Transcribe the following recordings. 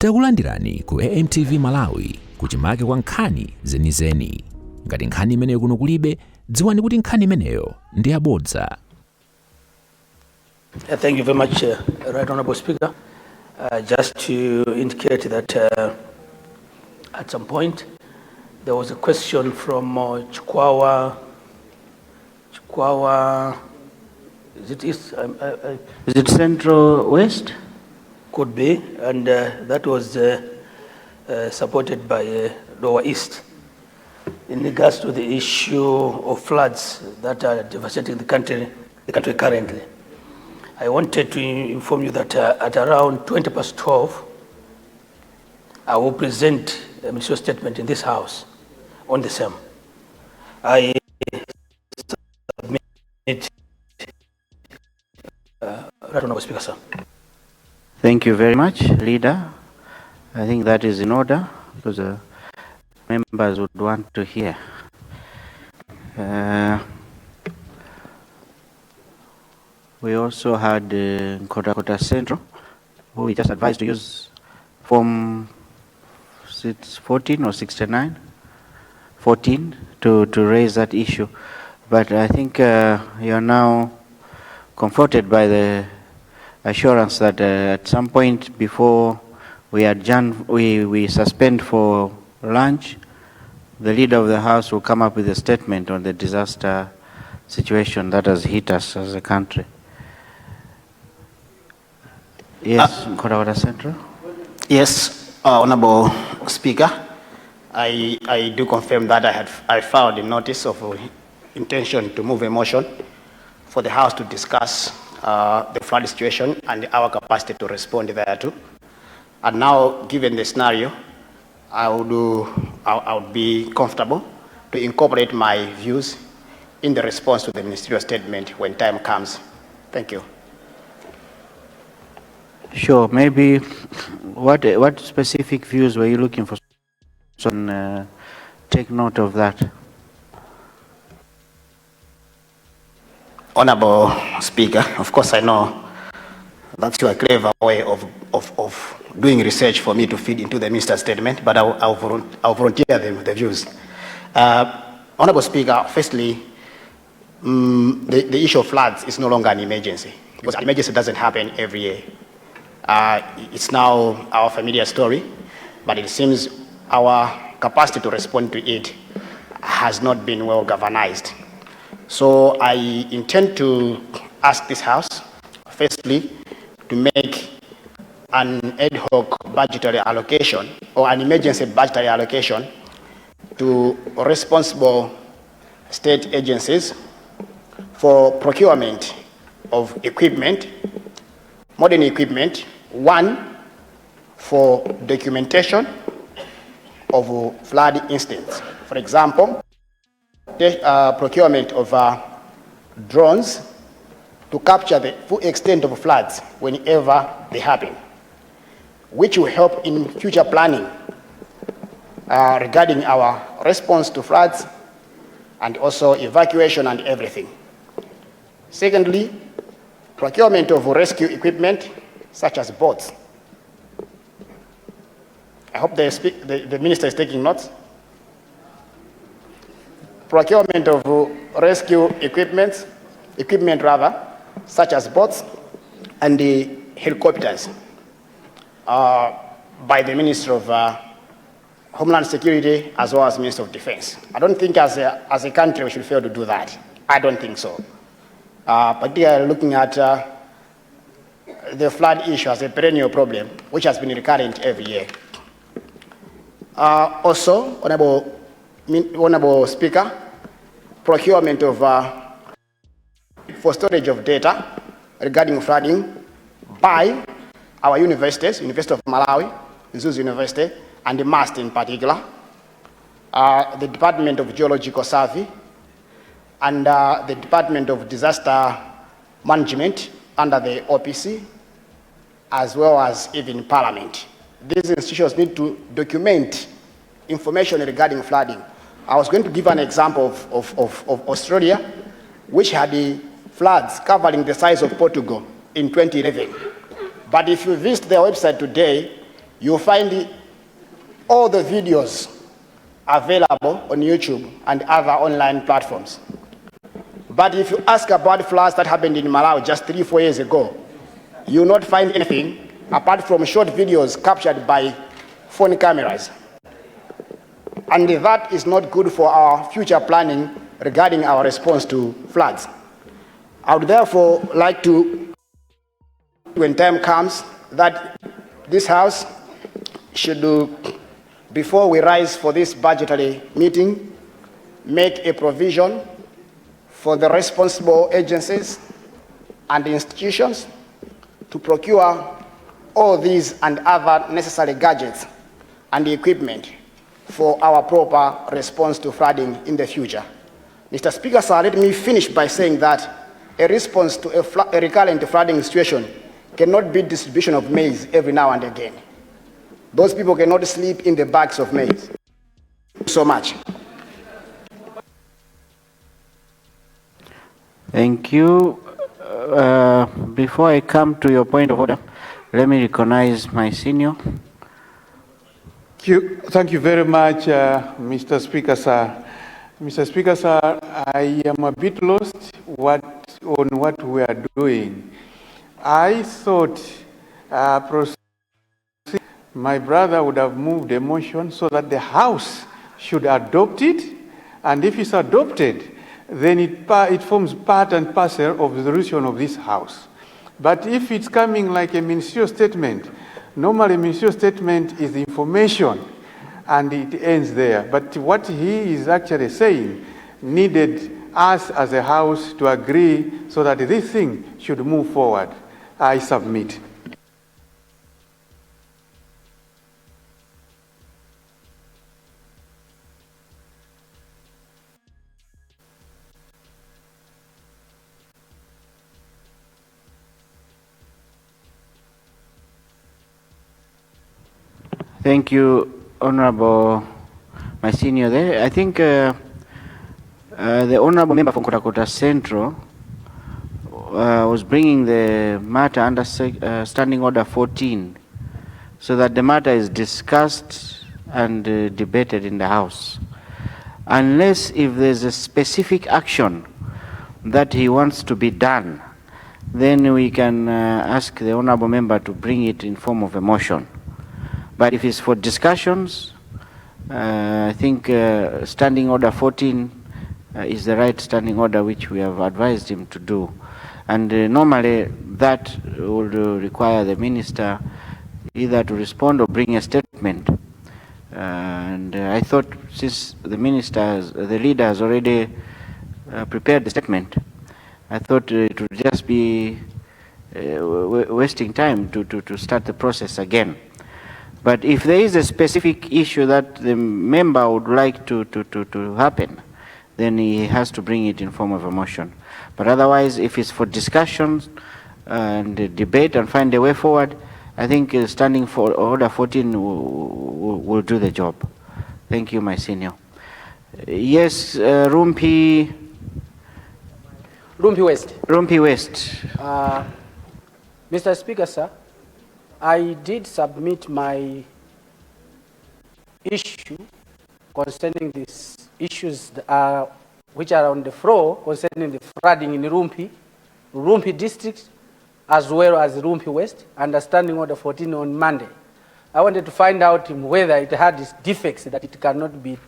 Takulandirani ku AMTV Malawi kuchimake kwa nkhani zenizeni. Ngati nkhani imeneyo kuno kulibe, dziwani kuti nkhani imeneyo ndi yabodza. Thank you very much, Right Honorable Speaker. Just to indicate that at some point there was a question from Chikwawa, is it East? Is it Central West? Could be, and that was supported by Lower East in regards to the issue of floods that are devastating the country currently. I wanted to inform you that at around 12:20, I will present a ministerial statement in this House on the same. I submit, Right Honorable Speaker, sir. Thank you very much, Leader. I think that is in order because members would want to hear. We also had Kotakota Central, who we just advised to use Form 14 or 69, 14 to raise that issue. But I think you are now comforted by the assurance that at some point before we adjourn, we suspend for lunch, the Leader of the House will come up with a statement on the disaster situation that has hit us as a country. Yes, Kotakota Central. Yes, Honorable Speaker, I do confirm that I filed a notice of intention to move a motion for the House to discuss the flood situation and our capacity to respond thereto. And now, given the scenario, I would be comfortable to incorporate my views in the response to the ministerial statement when time comes. Thank you. Sure. Maybe what specific views were you looking for? So take note of that. Honorable Speaker, of course I know that's your clever way of doing research for me to feed into the minister's statement, but I'll volunteer the views. Honorable Speaker, firstly, the issue of floods is no longer an emergency, because an emergency doesn't happen every year. It's now our familiar story, but it seems our capacity to respond to it has not been well governized. So I intend to ask this House, firstly, to make an ad hoc budgetary allocation or an emergency budgetary allocation to responsible state agencies for procurement of equipment, modern equipment, one for documentation of flood incidents. For example, procurement of drones to capture the full extent of floods whenever they happen, which will help in future planning regarding our response to floods and also evacuation and everything. Secondly, procurement of rescue equipment such as boats. I hope the Minister is taking notes. Procurement of rescue equipment such as boats and the helicopters by the Minister of Homeland Security as well as Minister of Defense. I don't think as a country we should fail to do that. I don't think so. Particularly looking at the flood issue as a perennial problem, which has been recurrent every year. Also, Honorable Speaker, procurement of for storage of data regarding flooding by our universities, University of Malawi, Zuzu University, and the MAST in particular, the Department of Geological Survey, and the Department of Disaster Management under the OPC, as well as even Parliament. These institutions need to document information regarding flooding. I was going to give an example of Australia, which had the floods covering the size of Portugal in 2011. But if you visit their website today, you'll find all the videos available on YouTube and other online platforms. But if you ask about floods that happened in Malawi just 3-4 years ago, you will not find anything apart from short videos captured by phone cameras. And that is not good for our future planning regarding our response to floods. I would therefore like to, when time comes, that this House should do, before we rise for this budgetary meeting, make a provision for the responsible agencies and institutions to procure all these and other necessary gadgets and equipment for our proper response to flooding in the future. Mr. Speaker, sir, let me finish by saying that a response to a recurrent flooding situation cannot be distribution of maize every now and again. Those people cannot sleep in the bags of maize. Thank you so much. Thank you. Before I come to your point of order, let me recognize my senior. Thank you very much, Mr. Speaker, sir. Mr. Speaker, sir, I am a bit lost on what we are doing. I thought my brother would have moved a motion so that the House should adopt it, and if it's adopted, then it forms part and parcel of the resolution of this House. But if it's coming like a ministerial statement, normally a ministerial statement is information and it ends there. But what he is actually saying needed us as a House to agree so that this thing should move forward. I submit. Thank you, Honorable, my senior there. I think the Honorable Member from Kotakota Central was bringing the matter under Standing Order 14, so that the matter is discussed and debated in the House. Unless if there's a specific action that he wants to be done, then we can ask the Honorable Member to bring it in form of a motion. But if it's for discussions, I think Standing Order 14 is the right standing order which we have advised him to do. And normally that would require the Minister either to respond or bring a statement. And I thought since the leader has already prepared the statement, I thought it would just be wasting time to start the process again. But if there is a specific issue that the member would like to happen, then he has to bring it in form of a motion. But otherwise, if it's for discussions and debate and find a way forward, I think Standing for Order 14 will do the job. Thank you, my senior. Yes, Rumpi West. Rumpi West. Mr. Speaker, sir, I did submit my issue concerning these issues which are on the floor concerning the flooding in Rumpi district, as well as Rumpi West, under Standing Order 14 on Monday. I wanted to find out whether it had its defects that it cannot be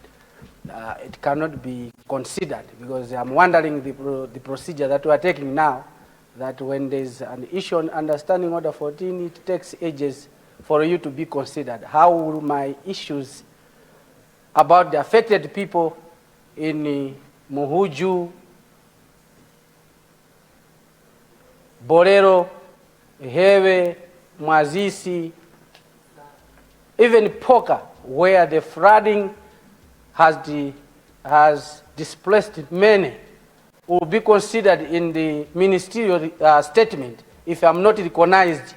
considered, because I'm wondering the procedure that we are taking now, that when there's an issue on Understanding Order 14, it takes ages for you to be considered. How will my issues about the affected people in Muhuju, Borero, Hewe, Mwazisi, even Poka, where the flooding has displaced many, will be considered in the ministerial statement if I'm not recognized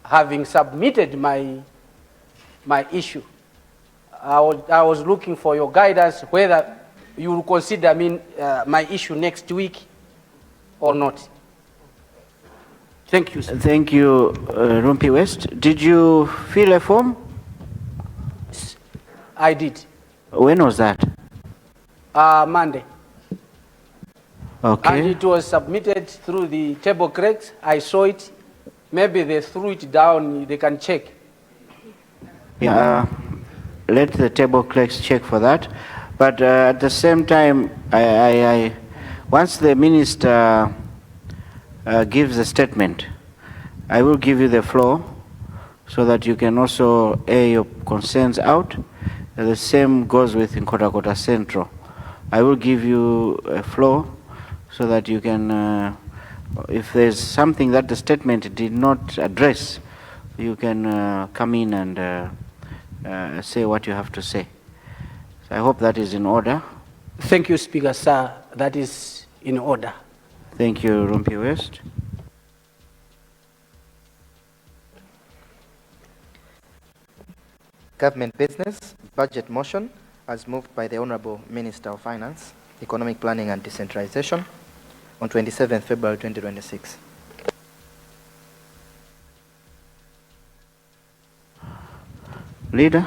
having submitted my issue. I was looking for your guidance whether you will consider my issue next week or not. Thank you, sir. Thank you, Rumpi West. Did you fill a form? I did. When was that? Monday. Okay. And it was submitted through the table clerks. I saw it. Maybe they threw it down. They can check. Yeah. Let the table clerks check for that. But at the same time, once the minister gives a statement, I will give you the floor so that you can also air your concerns out. The same goes with Nkota Central. I will give you a floor so that you can, if there's something that the statement did not address, you can come in and say what you have to say. So I hope that is in order. Thank you, Speaker, sir. That is in order. Thank you, Rumpi West. Government business, budget motion, as moved by the Honorable Minister of Finance, Economic Planning and Decentralization on 27th February 2026. Leader.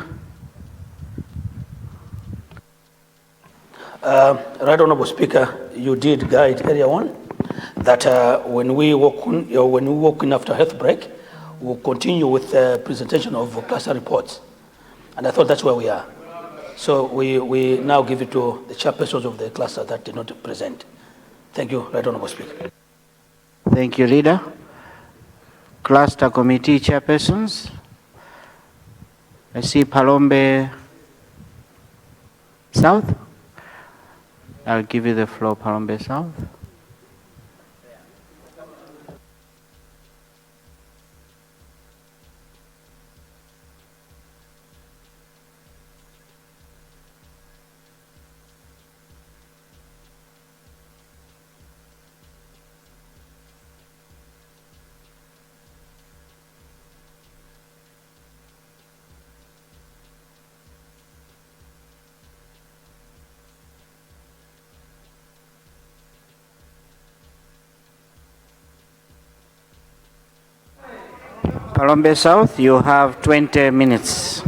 Right Honorable Speaker, you did guide earlier on that when we walk in after health break, we'll continue with the presentation of cluster reports. And I thought that's where we are. So we now give it to the chairpersons of the cluster that did not present. Thank you, Right Honorable Speaker. Thank you, Leader. Cluster Committee chairpersons. I see Palombe South. I'll give you the floor, Palombe South. Palombe South, you have 20 minutes.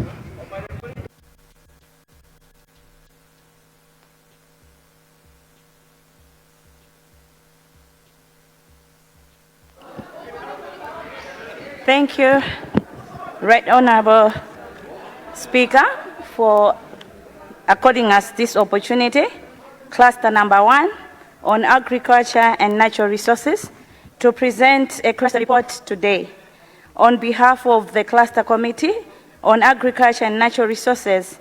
Thank you, Right Honorable Speaker, for according us this opportunity. Cluster number 1 on agriculture and natural resources to present a cluster report today. On behalf of the Cluster Committee on Agriculture and Natural Resources,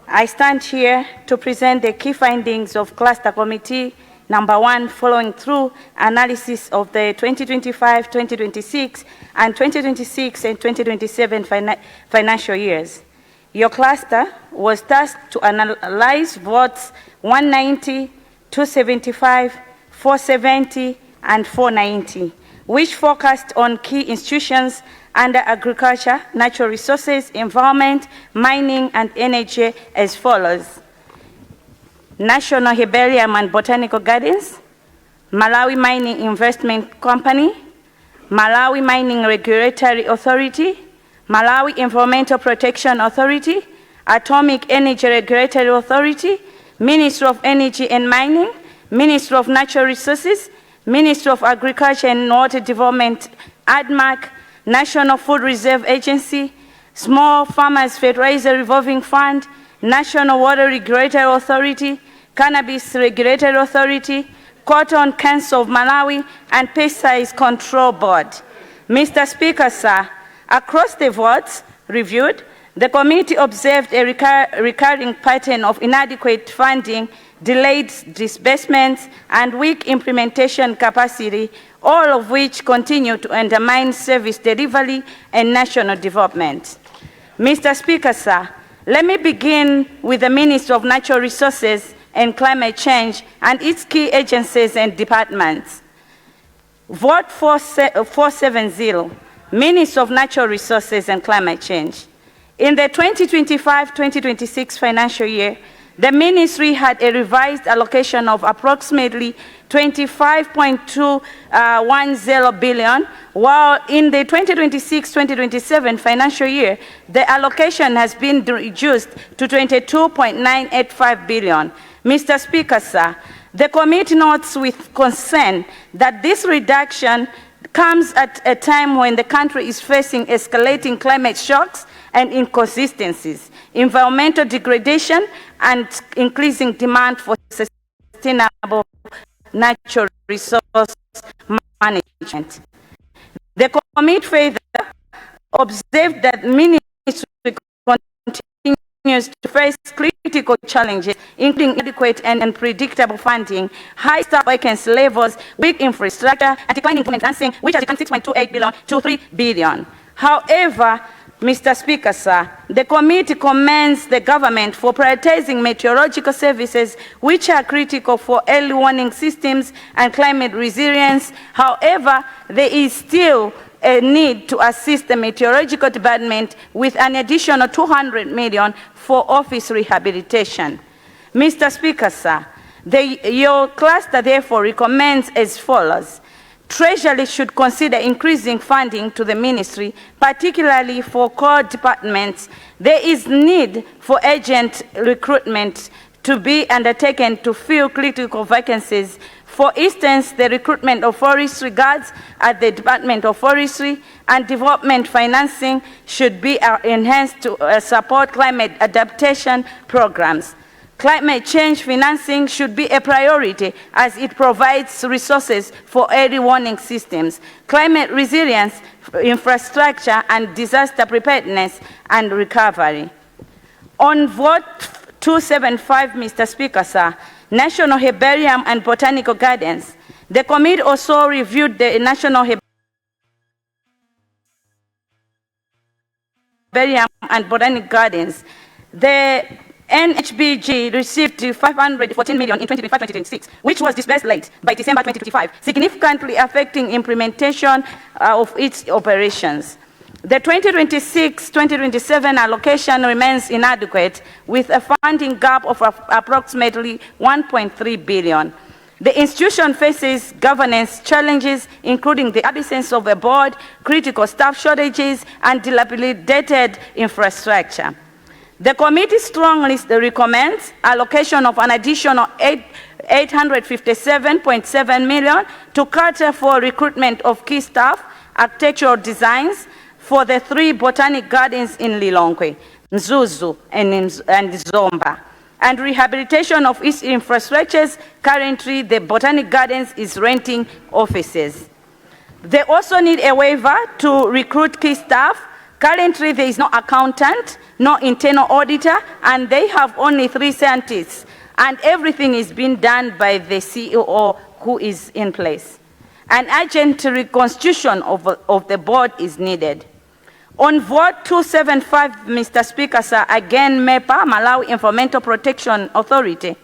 I stand here to present the key findings of Cluster Committee number 1 following through analysis of the 2025, 2026, and 2026 and 2027 financial years. Your cluster was tasked to analyze votes 190, 275, 470, and 490. Which focused on key institutions under agriculture, natural resources, environment, mining, and energy as follows: National Herbarium and Botanical Gardens, Malawi Mining Investment Company, Malawi Mining Regulatory Authority, Malawi Environmental Protection Authority, Atomic Energy Regulatory Authority, Ministry of Energy and Mining, Ministry of Natural Resources, Ministry of Agriculture and Water Development, ADMAC, National Food Reserve Agency, Small Farmers Fertilizer Revolving Fund, National Water Regulatory Authority, Cannabis Regulatory Authority, Cotton Council of Malawi, and Pesticides Control Board. Mr. Speaker, sir, across the votes reviewed, the committee observed a recurring pattern of inadequate funding, delayed disbursements, and weak implementation capacity, all of which continue to undermine service delivery and national development. Mr. Speaker, sir, let me begin with the Ministry of Natural Resources and Climate Change and its key agencies and departments. Vote 470, Ministry of Natural Resources and Climate Change. In the 2025-2026 financial year, The ministry had a revised allocation of approximately 25.210 billion, while in the 2026-2027 financial year, the allocation has been reduced to 22.985 billion. Mr. Speaker, sir, the committee notes with concern that this reduction comes at a time when the country is facing escalating climate shocks and inconsistencies, environmental degradation, and increasing demand for sustainable natural resource management. The committee further observed that ministry continues to face critical challenges, including adequate and unpredictable funding, high staff vacancy levels, weak infrastructure, and declining financing, which has become 6.28 billion to 3 billion. However, Mr. Speaker, sir, the committee commends the government for prioritizing meteorological services, which are critical for early warning systems and climate resilience. However, there is still a need to assist the meteorological department with an additional 200 million for office rehabilitation. Mr. Speaker, sir, your cluster therefore recommends as follows. Treasury should consider increasing funding to the ministry, particularly for core departments. There is need for urgent recruitment to be undertaken to fill critical vacancies. For instance, the recruitment of forestry guards at the Department of Forestry and development financing should be enhanced to support climate adaptation programs. Climate change financing should be a priority as it provides resources for early warning systems, climate resilience, infrastructure, and disaster preparedness and recovery. On vote 275, Mr. Speaker, sir, National Herbarium and Botanical Gardens, the committee also reviewed the National Herbarium and Botanical Gardens. The NHBG received 514 million in 2025-2026, which was disbursed late by December 2025, significantly affecting implementation of its operations. The 2026-2027 allocation remains inadequate, with a funding gap of approximately 1.3 billion. The institution faces governance challenges, including the absence of a board, critical staff shortages, and dilapidated infrastructure. The committee strongly recommends allocation of an additional 857.7 million to cater for recruitment of key staff, architectural designs for the 3 botanic gardens in Lilongwe, Mzuzu, and Zomba, and rehabilitation of its infrastructures. Currently, the botanic gardens is renting offices. They also need a waiver to recruit key staff. Currently, there is no accountant, no internal auditor, and they have only 3 scientists, and everything is being done by the CEO who is in place. An urgent reconstitution of the board is needed. On vote 275, Mr. Speaker, sir, again, MEPA, Malawi Environmental Protection Authority.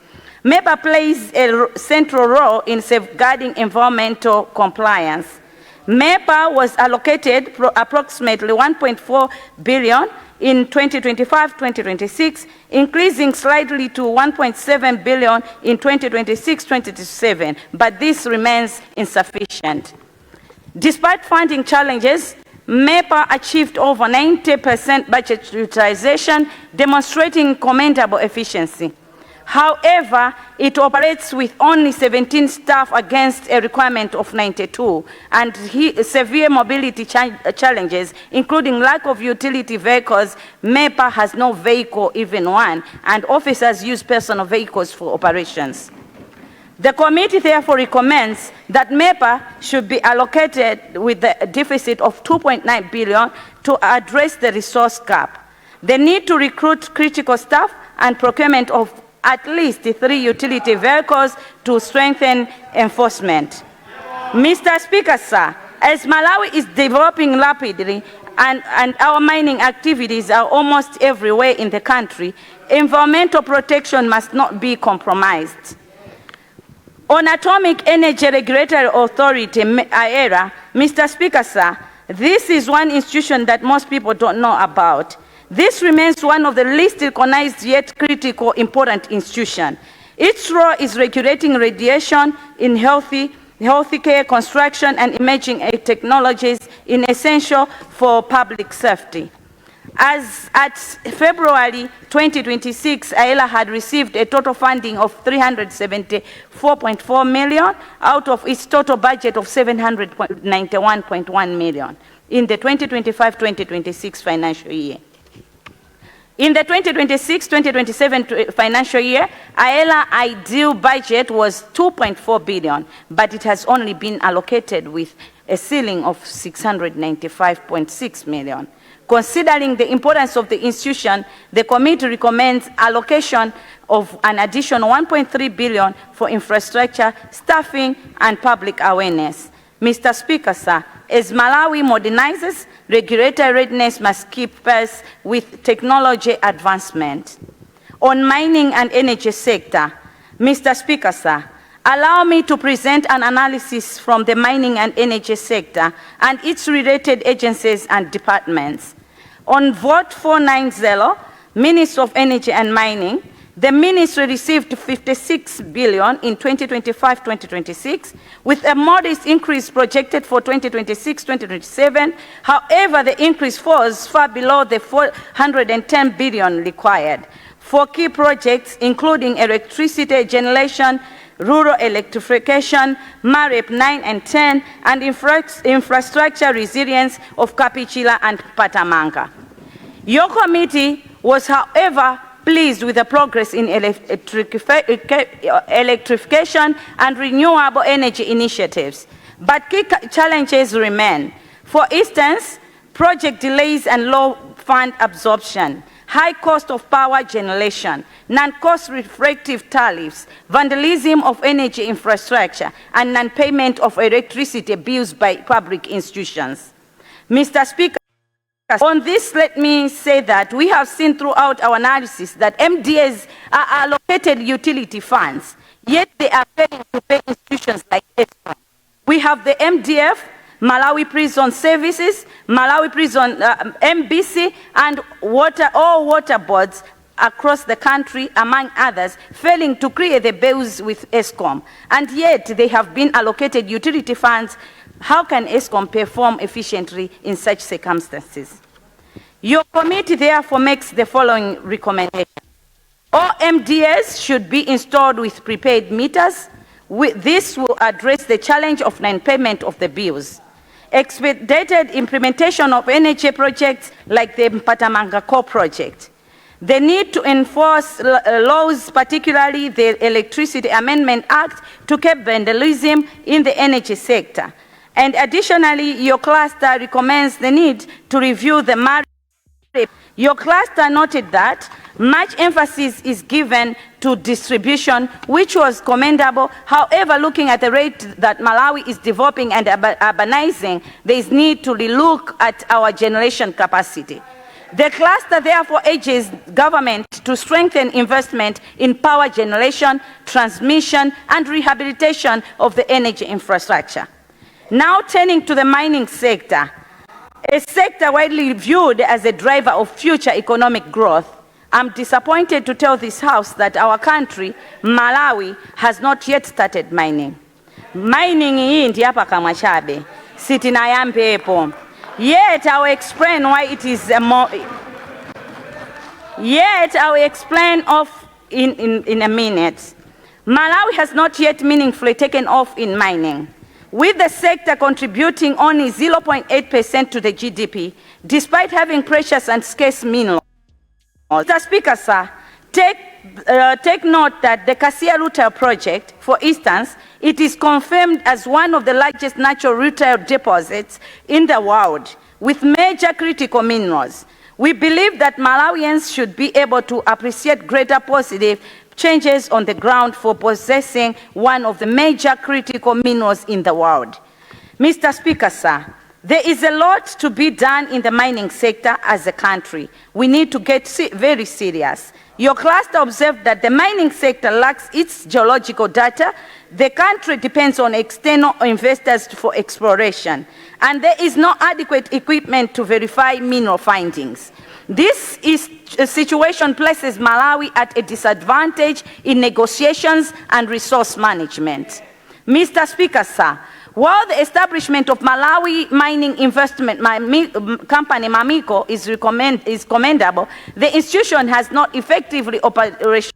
MEPA plays a central role in safeguarding environmental compliance. MEPA was allocated approximately 1.4 billion in 2025-2026, increasing slightly to 1.7 billion in 2026-2027, but this remains insufficient. Despite funding challenges, MEPA achieved over 90% budget utilization, demonstrating commendable efficiency. However, it operates with only 17 staff against a requirement of 92, and severe mobility challenges, including lack of utility vehicles. MEPA has no vehicle, even one, and officers use personal vehicles for operations. The committee therefore recommends that MEPA should be allocated with a deficit of 2.9 billion to address the resource gap. The need to recruit critical staff and procurement of at least 3 utility vehicles to strengthen enforcement. Mr. Speaker, sir, as Malawi is developing rapidly and our mining activities are almost everywhere in the country, environmental protection must not be compromised. On Atomic Energy Regulatory Authority, AERA, Mr. Speaker, sir, this is one institution that most people don't know about. This remains one of the least recognized yet critical important institutions. Its role is regulating radiation in healthcare, construction, and emerging technologies essential for public safety. As at February 2026, AELA had received a total funding of 374.4 million out of its total budget of 791.1 million in the 2025-2026 financial year. In the 2026-2027 financial year, AELA ideal budget was 2.4 billion, but it has only been allocated with a ceiling of 695.6 million. Considering the importance of the institution, the committee recommends allocation of an additional 1.3 billion for infrastructure, staffing, and public awareness. Mr. Speaker, sir, as Malawi modernizes, regulatory readiness must keep pace with technology advancement. On mining and energy sector, Mr. Speaker, sir, allow me to present an analysis from the mining and energy sector and its related agencies and departments. On vote 490, Minister of Energy and Mining, the ministry received 56 billion in 2025-2026, with a modest increase projected for 2026-2027. However, the increase falls far below the 410 billion required for key projects, including electricity generation, rural electrification, MAREP 9 and 10, and infrastructure resilience of Kapichila and Patamanga. Your committee was, however, pleased with the progress in electrification and renewable energy initiatives, but key challenges remain. For instance, project delays and low fund absorption, high cost of power generation, non-cost reflective tariffs, vandalism of energy infrastructure, and non-payment of electricity bills by public institutions. Mr. Speaker, on this, let me say that we have seen throughout our analysis that MDAs are allocated utility funds, yet they are failing to pay institutions like ESCOM. We have the MDF, Malawi Prison Services, Malawi Prison MBC, and all water boards across the country, among others, failing to clear the bills with ESCOM. And yet they have been allocated utility funds. How can ESCOM perform efficiently in such circumstances? Your committee therefore makes the following recommendation. All MDS should be installed with prepaid meters. This will address the challenge of non-payment of the bills. Expedited implementation of energy projects like the Patamanga Core project. The need to enforce laws, particularly the Electricity Amendment Act, to curb vandalism in the energy sector. And additionally, your cluster recommends the need to review the MAREP. Your cluster noted that much emphasis is given to distribution, which was commendable. However, looking at the rate that Malawi is developing and urbanizing, there is need to relook at our generation capacity. The cluster therefore urges government to strengthen investment in power generation, transmission, and rehabilitation of the energy infrastructure. Now turning to the mining sector, a sector widely viewed as a driver of future economic growth, I'm disappointed to tell this House that our country, Malawi, has not yet started mining. Mining hii ndi hapa kama chabe, sitina yampepo. Yet I will explain why it is Yet I will explain off in a minute. Malawi has not yet meaningfully taken off in mining, with the sector contributing only 0.8% to the GDP, despite having precious and scarce minerals. Mr. Speaker, sir, take note that the Kasia Rutile project, for instance, it is confirmed as one of the largest natural rutile deposits in the world, with major critical minerals. We believe that Malawians should be able to appreciate greater positive changes on the ground for possessing one of the major critical minerals in the world. Mr. Speaker, sir, there is a lot to be done in the mining sector as a country. We need to get very serious. Your cluster observed that the mining sector lacks its geological data. The country depends on external investors for exploration, and there is no adequate equipment to verify mineral findings. This situation places Malawi at a disadvantage in negotiations and resource management. Mr. Speaker, sir, while the establishment of Malawi Mining Investment Company, MAMICO, is commendable, the institution has not effectively operationalized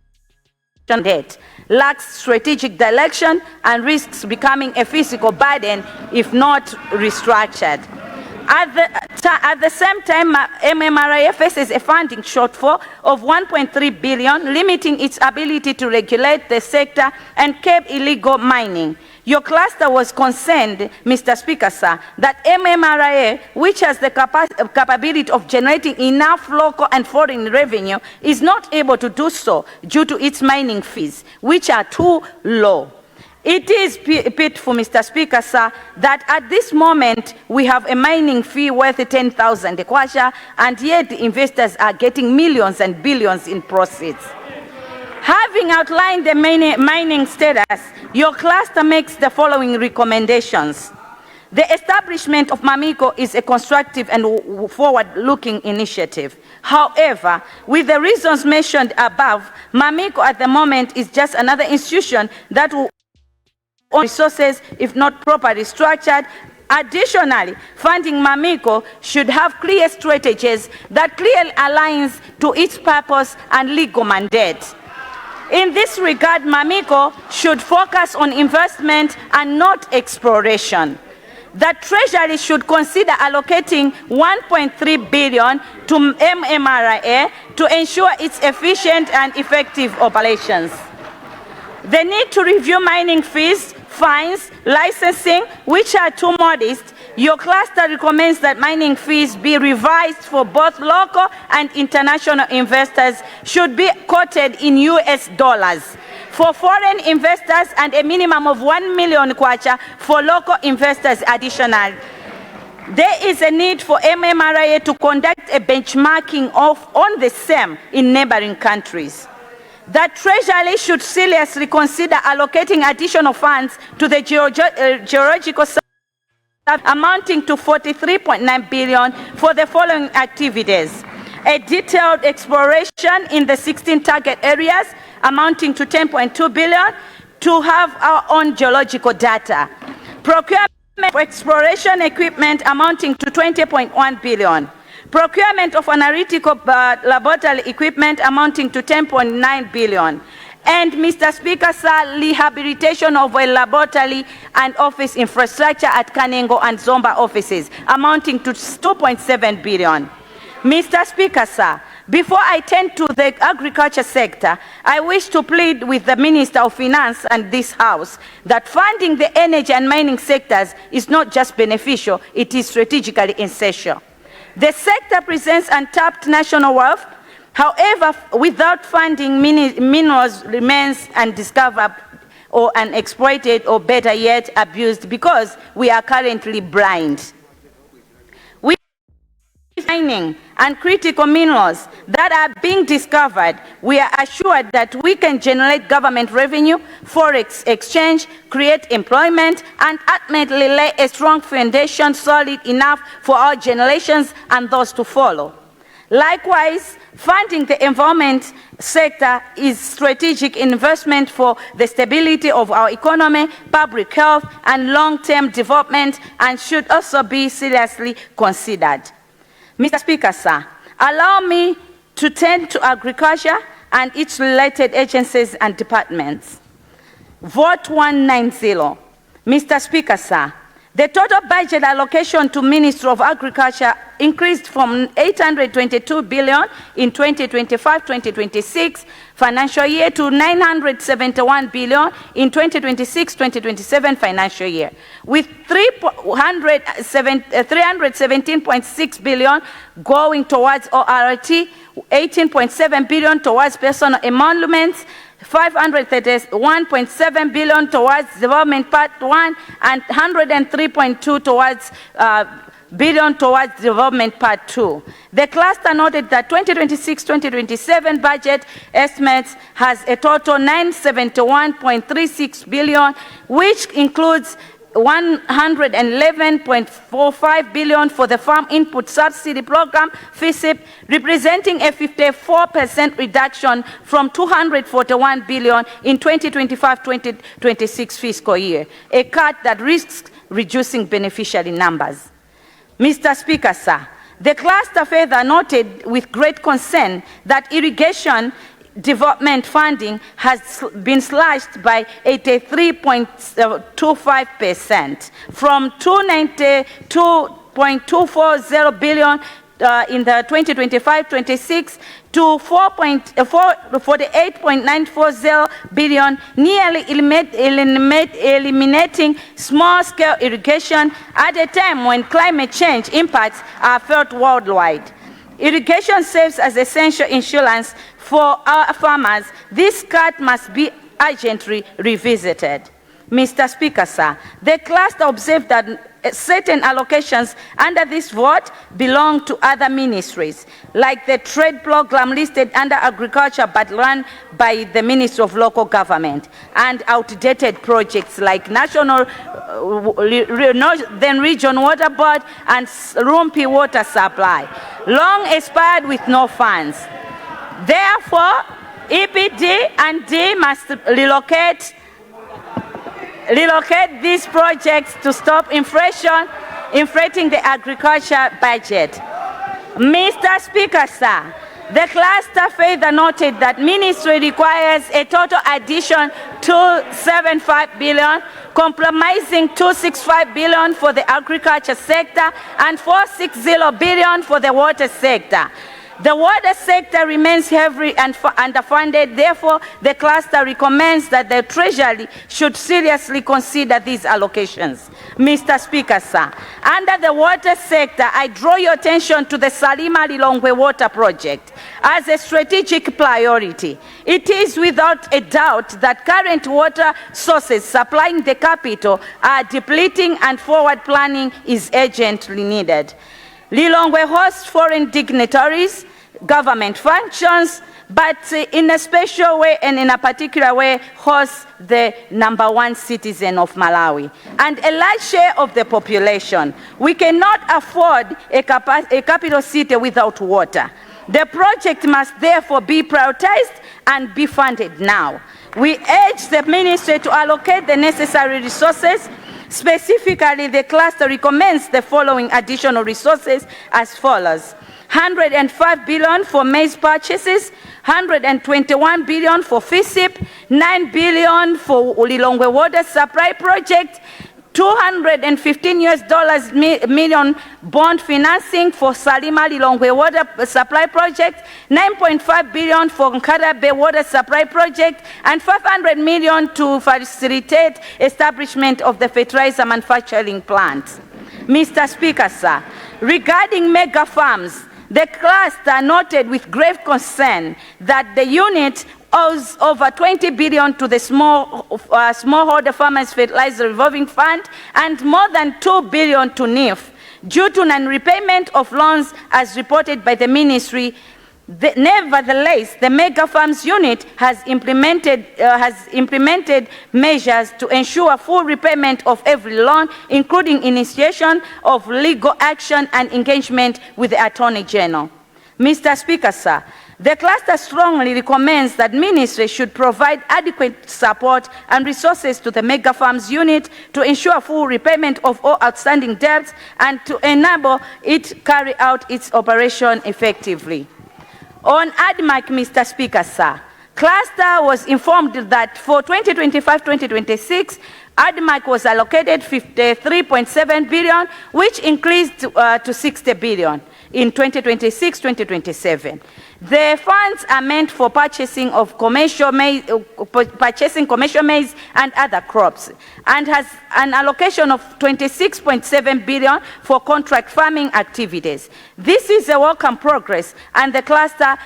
yet, lacks strategic direction, and risks becoming a physical burden if not restructured. At the same time, MMRA faces a funding shortfall of 1.3 billion, limiting its ability to regulate the sector and curb illegal mining. Your cluster was concerned, Mr. Speaker, sir, that MMRA, which has the capability of generating enough local and foreign revenue, is not able to do so due to its mining fees, which are too low. It is pitiful, Mr. Speaker, sir, that at this moment we have a mining fee worth 10,000 kwacha, and yet the investors are getting millions and billions in proceeds. Having outlined the mining status, your cluster makes the following recommendations. The establishment of MAMICO is a constructive and forward-looking initiative. However, with the reasons mentioned above, MAMICO at the moment is just another institution that will own resources if not properly structured. Additionally, funding MAMICO should have clear strategies that clearly aligns to its purpose and legal mandate. In this regard, MAMICO should focus on investment and not exploration. The Treasury should consider allocating 1.3 billion to MMRA to ensure its efficient and effective operations. The need to review mining fees, fines, licensing, which are too modest. Your cluster recommends that mining fees be revised for both local and international investors, should be quoted in US dollars for foreign investors and a minimum of 1 million kwacha for local investors additional. There is a need for MMRA to conduct a benchmarking on the same in neighboring countries. The Treasury should seriously consider allocating additional funds to the geological amounting to 43.9 billion for the following activities: a detailed exploration in the 16 target areas amounting to 10.2 billion to have our own geological data; procurement for exploration equipment amounting to 20.1 billion; procurement of analytical laboratory equipment amounting to 10.9 billion. And, Mr. Speaker, sir, rehabilitation of a laboratory and office infrastructure at Kanengo and Zomba offices amounting to 2.7 billion. Mr. Speaker, sir, before I turn to the agriculture sector, I wish to plead with the Minister of Finance and this House that funding the energy and mining sectors is not just beneficial, it is strategically essential. The sector presents untapped national wealth. However, without funding, minerals remains undiscovered or unexploited, or better yet, abused, because we are currently blind. With mining and critical minerals that are being discovered, we are assured that we can generate government revenue, forex exchange, create employment, and ultimately lay a strong foundation solid enough for our generations and those to follow. Likewise, funding the environment sector is strategic investment for the stability of our economy, public health, and long-term development, and should also be seriously considered. Mr. Speaker, sir, allow me to turn to agriculture and its related agencies and departments. Vote 190. Mr. Speaker, sir, the total budget allocation to Ministry of Agriculture increased from 822 billion in 2025-2026 financial year to 971 billion in 2026-2027 financial year, with 317.6 billion going towards ORT, 18.7 billion towards personal emoluments, 531.7 billion towards development part 1, and 103.2 towards billion towards development part 2. The cluster noted that 2026-2027 budget estimates has a total 971.36 billion, which includes 111.45 billion for the Farm Input Subsidy Program, FISIP, representing a 54% reduction from 241 billion in 2025-2026 fiscal year, a cut that risks reducing beneficiary numbers. Mr. Speaker, sir, the cluster further noted with great concern that irrigation development funding has been slashed by 83.25% from 292.240 billion in the 2025-26 to 48.940 billion, nearly eliminating small-scale irrigation at a time when climate change impacts are felt worldwide. Irrigation serves as essential insurance for our farmers. This cut must be urgently revisited. Mr. Speaker, sir, the cluster observed that certain allocations under this vote belong to other ministries, like the trade program listed under agriculture but run by the Ministry of Local Government, and outdated projects like National then Region Water Board and Rumpi Water Supply, long expired with no funds. Therefore, EPD and D must relocate these projects to stop inflating the agriculture budget. Mr. Speaker, sir, the cluster further noted that ministry requires a total addition to 275 billion, compromising 265 billion for the agriculture sector and 460 billion for the water sector. The water sector remains heavily underfunded. Therefore, the cluster recommends that the Treasury should seriously consider these allocations. Mr. Speaker, sir, under the water sector, I draw your attention to the Salima Lilongwe Water Project as a strategic priority. It is without a doubt that current water sources supplying the capital are depleting and forward planning is urgently needed. Lilongwe hosts foreign dignitaries, government functions, but in a special way and in a particular way hosts the #1 citizen of Malawi and a large share of the population. We cannot afford a capital city without water. The project must therefore be prioritized and be funded now. We urge the ministry to allocate the necessary resources. Specifically, the cluster recommends the following additional resources as follows: 105 billion for maize purchases, 121 billion for FISIP, 9 billion for Lilongwe Water Supply Project, $215 million bond financing for Salima Lilongwe Water Supply Project, 9.5 billion for Nkarabe Water Supply Project, and 500 million to facilitate establishment of the fertilizer manufacturing plant. Mr. Speaker, sir, regarding mega farms, the cluster noted with grave concern that the unit owes over 20 billion to the smallholder farmers fertilizer revolving fund and more than 2 billion to NIF due to non-repayment of loans as reported by the ministry. Nevertheless, the mega farms unit has implemented measures to ensure full repayment of every loan, including initiation of legal action and engagement with the Attorney General. Mr. Speaker, sir, the cluster strongly recommends that ministry should provide adequate support and resources to the mega farms unit to ensure full repayment of all outstanding debts and to enable it carry out its operation effectively. On ADMAC, Mr. Speaker, sir, cluster was informed that for 2025-2026, ADMAC was allocated 53.7 billion, which increased to 60 billion in 2026-2027. The funds are meant for purchasing commercial maize and other crops, and has an allocation of 26.7 billion for contract farming activities. This is a welcome progress, and the cluster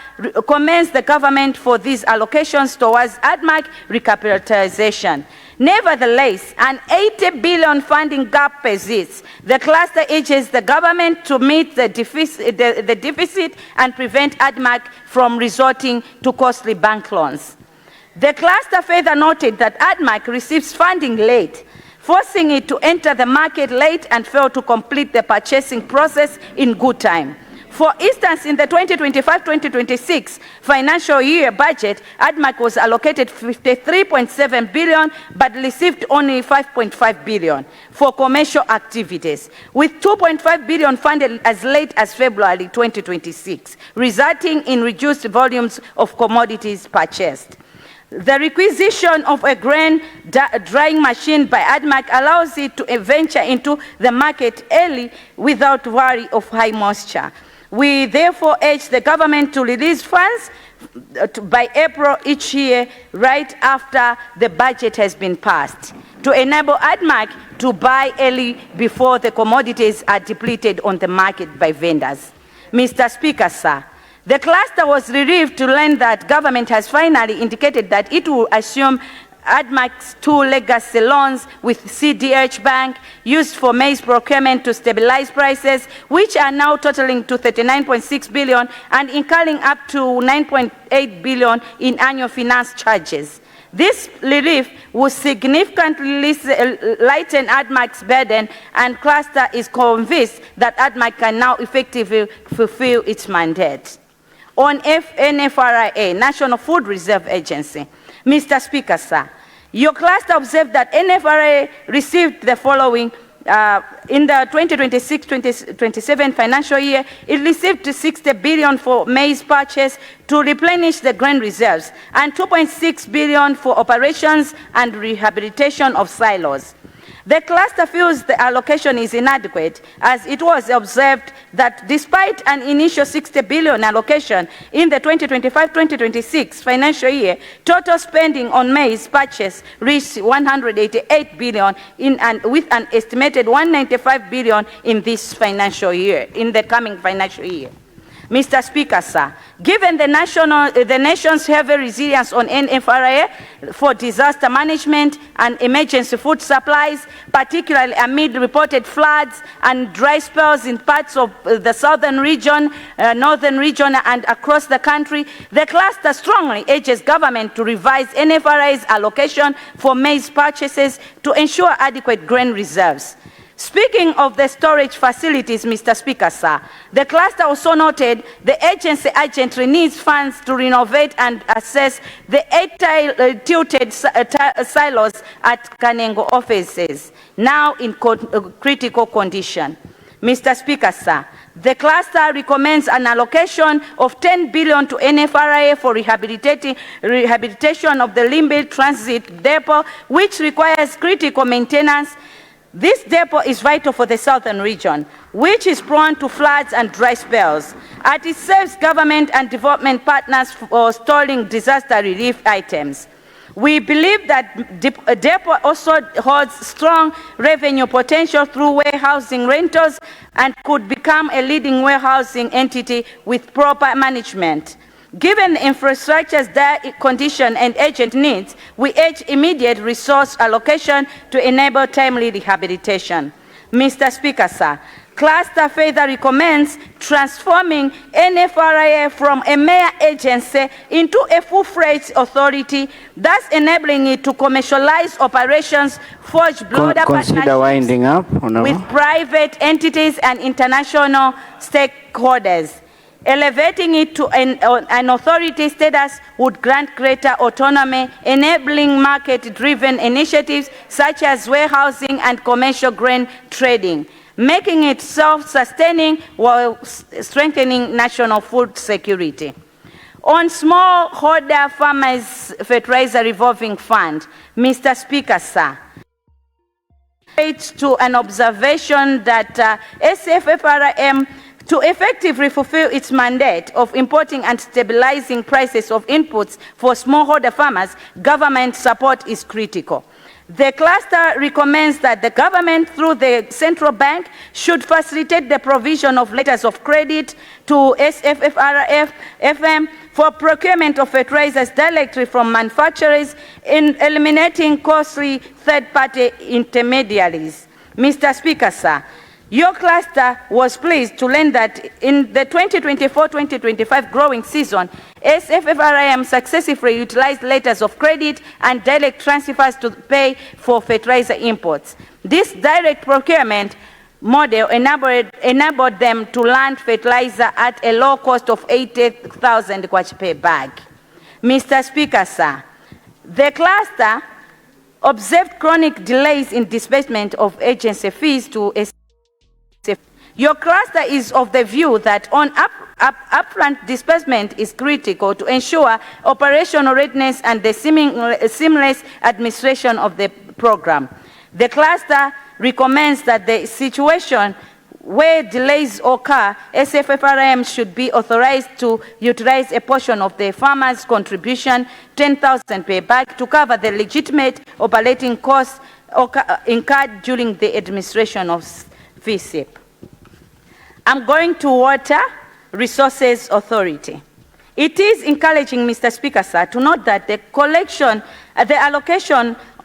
commends the government for these allocations towards ADMAC recapitalization. Nevertheless, an 80 billion funding gap persists. The cluster urges the government to meet the deficit and prevent ADMAC from resorting to costly bank loans. The cluster further noted that ADMAC receives funding late. forcing it to enter the market late and fail to complete the purchasing process in good time. For instance, in the 2025-2026 financial year budget, ADMAC was allocated 53.7 billion but received only 5.5 billion for commercial activities, with 2.5 billion funded as late as February 2026, resulting in reduced volumes of commodities purchased. The requisition of a grain drying machine by ADMAC allows it to venture into the market early without worry of high moisture. We therefore urge the government to release funds by April each year, right after the budget has been passed, to enable ADMAC to buy early before the commodities are depleted on the market by vendors. Mr. Speaker, sir, the cluster was relieved to learn that government has finally indicated that it will assume ADMAC's 2 legacy loans with CDH Bank used for maize procurement to stabilize prices, which are now totaling to 39.6 billion and incurring up to 9.8 billion in annual finance charges. This relief will significantly lighten ADMAC's burden, and cluster is convinced that ADMAC can now effectively fulfill its mandate. On NFRA, National Food Reserve Agency, Mr. Speaker, sir, your cluster observed that NFRA received the following in the 2026-27 financial year. It received 60 billion for maize purchase to replenish the grain reserves and 2.6 billion for operations and rehabilitation of silos. The cluster feels the allocation is inadequate, as it was observed that despite an initial 60 billion allocation in the 2025-2026 financial year, total spending on maize purchase reached 188 billion with an estimated 195 billion in this financial year, in the coming financial year. Mr. Speaker, sir, given the nation's heavy resilience on NFRA for disaster management and emergency food supplies, particularly amid reported floods and dry spells in parts of the southern region, northern region, and across the country, the cluster strongly urges government to revise NFRA's allocation for maize purchases to ensure adequate grain reserves. Speaking of the storage facilities, Mr. Speaker, sir, the cluster also noted the agency urgently needs funds to renovate and assess the 8 tilted silos at Kanengo offices, now in critical condition. Mr. Speaker, sir, the cluster recommends an allocation of 10 billion to NFRA for rehabilitation of the Limbe Transit Depot, which requires critical maintenance. This depot is vital for the southern region, which is prone to floods and dry spells, as it serves government and development partners for storing disaster relief items. We believe that depot also holds strong revenue potential through warehousing rentals and could become a leading warehousing entity with proper management. Given the infrastructure's dire condition and urgent needs, we urge immediate resource allocation to enable timely rehabilitation. Mr. Speaker, sir, cluster further recommends transforming NFRA from a mere agency into a full-fledged authority, thus enabling it to commercialize operations, forge broader partnerships with private entities and international stakeholders. Elevating it to an authority status would grant greater autonomy, enabling market-driven initiatives such as warehousing and commercial grain trading, making it self-sustaining while strengthening national food security. On smallholder farmers' fertilizer revolving fund, Mr. Speaker, sir, to an observation that SFFRM, to effectively fulfill its mandate of importing and stabilizing prices of inputs for smallholder farmers, government support is critical. The cluster recommends that the government, through the central bank, should facilitate the provision of letters of credit to SFFRFM for procurement of fertilizers directly from manufacturers, in eliminating costly third-party intermediaries. Mr. Speaker, sir, your cluster was pleased to learn that in the 2024-2025 growing season, SFFRIM successfully utilized letters of credit and direct transfers to pay for fertilizer imports. This direct procurement model enabled them to land fertilizer at a low cost of 80,000 kwacha per bag. Mr. Speaker, sir, the cluster observed chronic delays in disbursement of agency fees to SFFRIM. Your cluster is of the view that upfront disbursement is critical to ensure operational readiness and the seamless administration of the program. The cluster recommends that the situation where delays occur, SFFRIM should be authorized to utilize a portion of the farmer's contribution, 10,000 per bag, to cover the legitimate operating costs incurred during the administration of VSIP. I'm going to Water Resources Authority. It is encouraging, Mr. Speaker, sir, to note that the allocation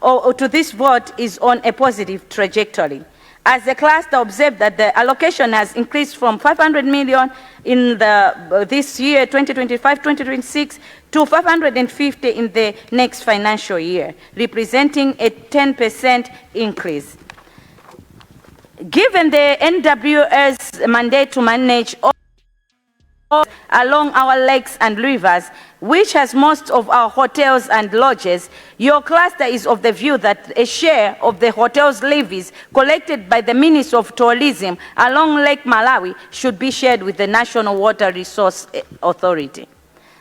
to this vote is on a positive trajectory. As the cluster observed that the allocation has increased from 500 million in this year, 2025-2026, to 550 in the next financial year, representing a 10% increase. Given the NWS mandate to manage all along our lakes and rivers, which has most of our hotels and lodges, your cluster is of the view that a share of the hotels' levies collected by the Ministry of Tourism along Lake Malawi should be shared with the National Water Resource Authority.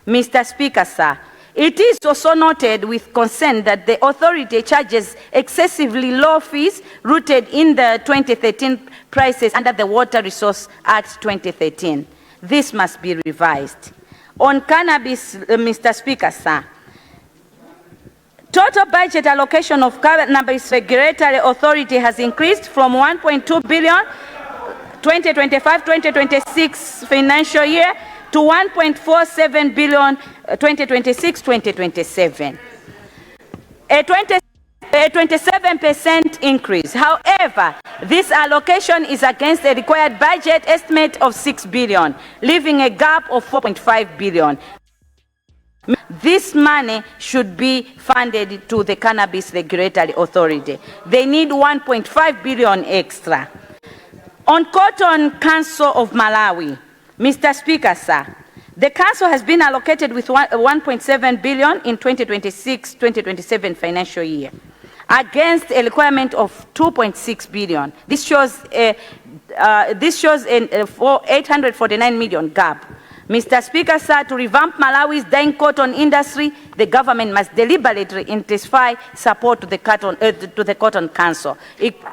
Mr. Speaker, sir, it is also noted with concern that the authority charges excessively low fees rooted in the 2013 prices under the Water Resource Act 2013. This must be revised. On cannabis, Mr. Speaker, sir, total budget allocation of Cannabis Regulatory Authority has increased from 1.2 billion 2025-2026 financial year to 1.47 billion 2026-2027. A 27% increase. However, this allocation is against a required budget estimate of 6 billion, leaving a gap of 4.5 billion. This money should be funded to the Cannabis Regulatory Authority. They need 1.5 billion extra. On Cotton Council of Malawi, Mr. Speaker, sir, the council has been allocated with 1.7 billion in 2026-2027 financial year, against a requirement of 2.6 billion. This shows a 849 million gap. Mr. Speaker, sir, to revamp Malawi's dyeing cotton industry, the government must deliberately intensify support to the Cotton Council,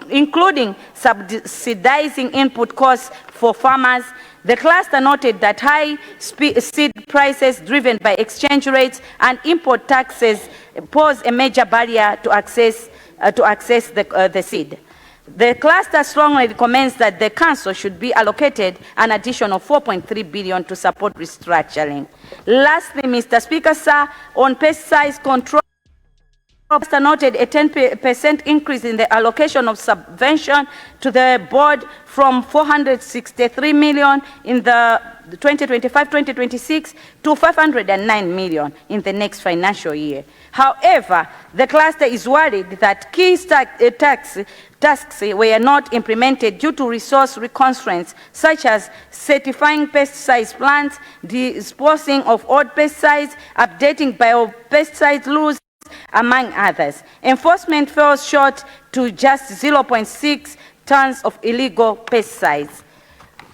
including subsidizing input costs for farmers. The cluster noted that high seed prices driven by exchange rates and import taxes pose a major barrier to access the seed. The cluster strongly recommends that the council should be allocated an additional 4.3 billion to support restructuring. Lastly, Mr. Speaker, sir, on pesticides control, the cluster noted a 10% increase in the allocation of subvention to the board from 463 million in the 2025-2026 to 509 million in the next financial year. However, the cluster is worried that key tasks were not implemented due to resource constraints, such as certifying pesticide plants, disposing of old pesticides, updating biopesticide rules, among others. Enforcement falls short to just 0.6 tons of illegal pesticides.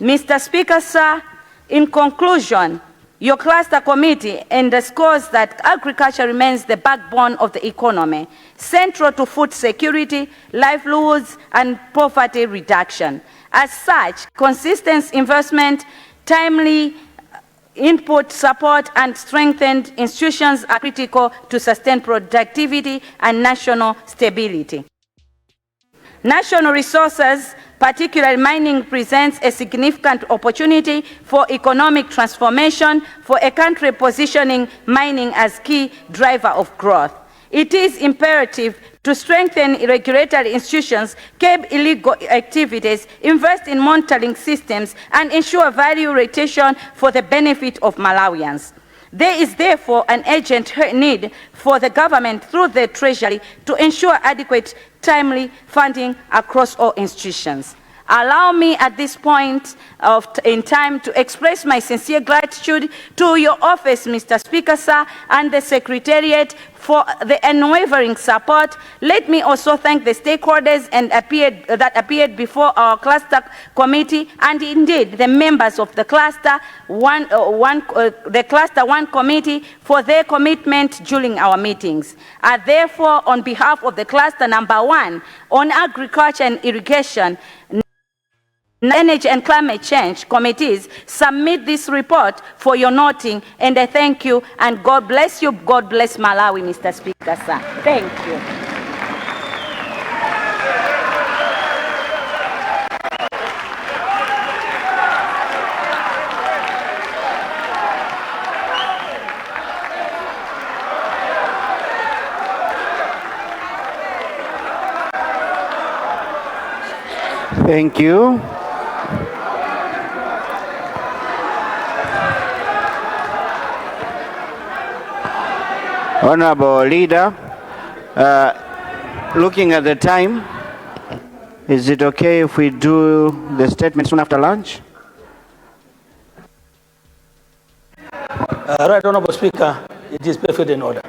Mr. Speaker, sir, in conclusion, your cluster committee underscores that agriculture remains the backbone of the economy, central to food security, livelihoods, and poverty reduction. As such, consistent investment, timely input support, and strengthened institutions are critical to sustain productivity and national stability. National resources, particularly mining, presents a significant opportunity for economic transformation for a country positioning mining as key driver of growth. It is imperative to strengthen regulatory institutions, curb illegal activities, invest in monitoring systems, and ensure value retention for the benefit of Malawians. There is therefore an urgent need for the government through the Treasury to ensure adequate, timely funding across all institutions. Allow me at this point in time to express my sincere gratitude to your office, Mr. Speaker, sir, and the Secretariat for the unwavering support. Let me also thank the stakeholders that appeared before our cluster committee, and indeed the members of the cluster one committee for their commitment during our meetings. I therefore, on behalf of the cluster number 1 on agriculture and irrigation, Energy and Climate Change Committees, submit this report for your noting, and I thank you, and God bless you. God bless Malawi, Mr. Speaker, sir. Thank you. Thank you. Honorable Leader, looking at the time, is it okay if we do the statement soon after lunch? Right, Honorable Speaker, it is perfect in order.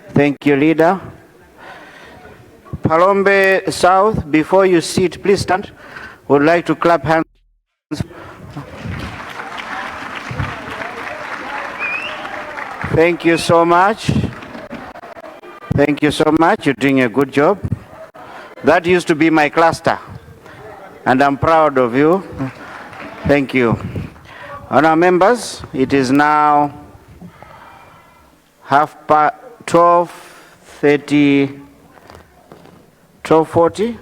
Thank you, Leader. Palombe South, before you sit, please stand. Would like to clap hands. Thank you so much. Thank you so much. You're doing a good job. That used to be my cluster, and I'm proud of you. Thank you. Honourable members, it is now 12:40.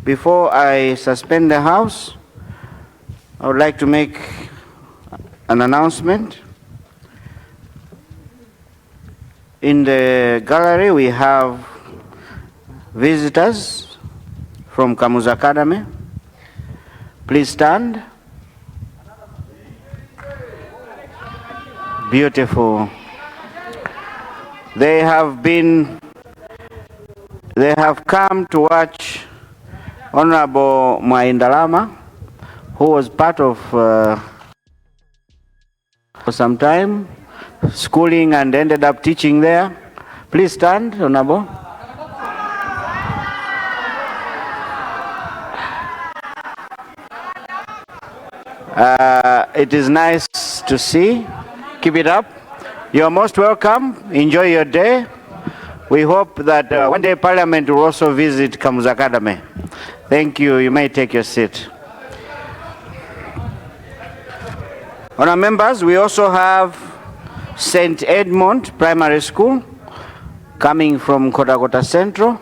Before I suspend the House, I would like to make an announcement. In the gallery, we have visitors from Kamuzu Academy. Please stand. Beautiful. They have come to watch Honorable Mwaindalama, who was part of for some time schooling and ended up teaching there. Please stand, Honorable. It is nice to see. Keep it up. You are most welcome. Enjoy your day. We hope that one day Parliament will also visit Kamuzu Academy. Thank you. You may take your seat. Honourable members, we also have St. Edmund Primary School coming from Kotakota Central.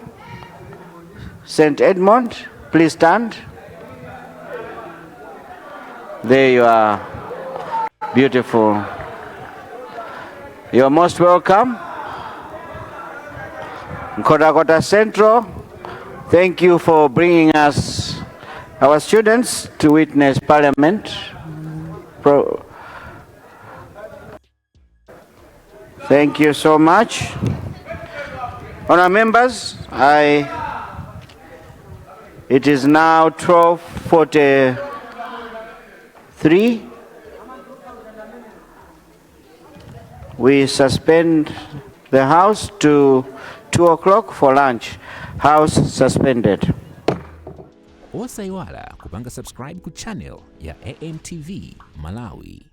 St. Edmund, please stand. There you are. Beautiful. You are most welcome. Kotakota Central, thank you for bringing us, our students, to witness Parliament. Thank you so much. Honourable members, it is now 12:43. We suspend the House to 2 o'clock for lunch. House suspended. Osaiwala kupanga subscribe ku channel ya AMTV Malawi.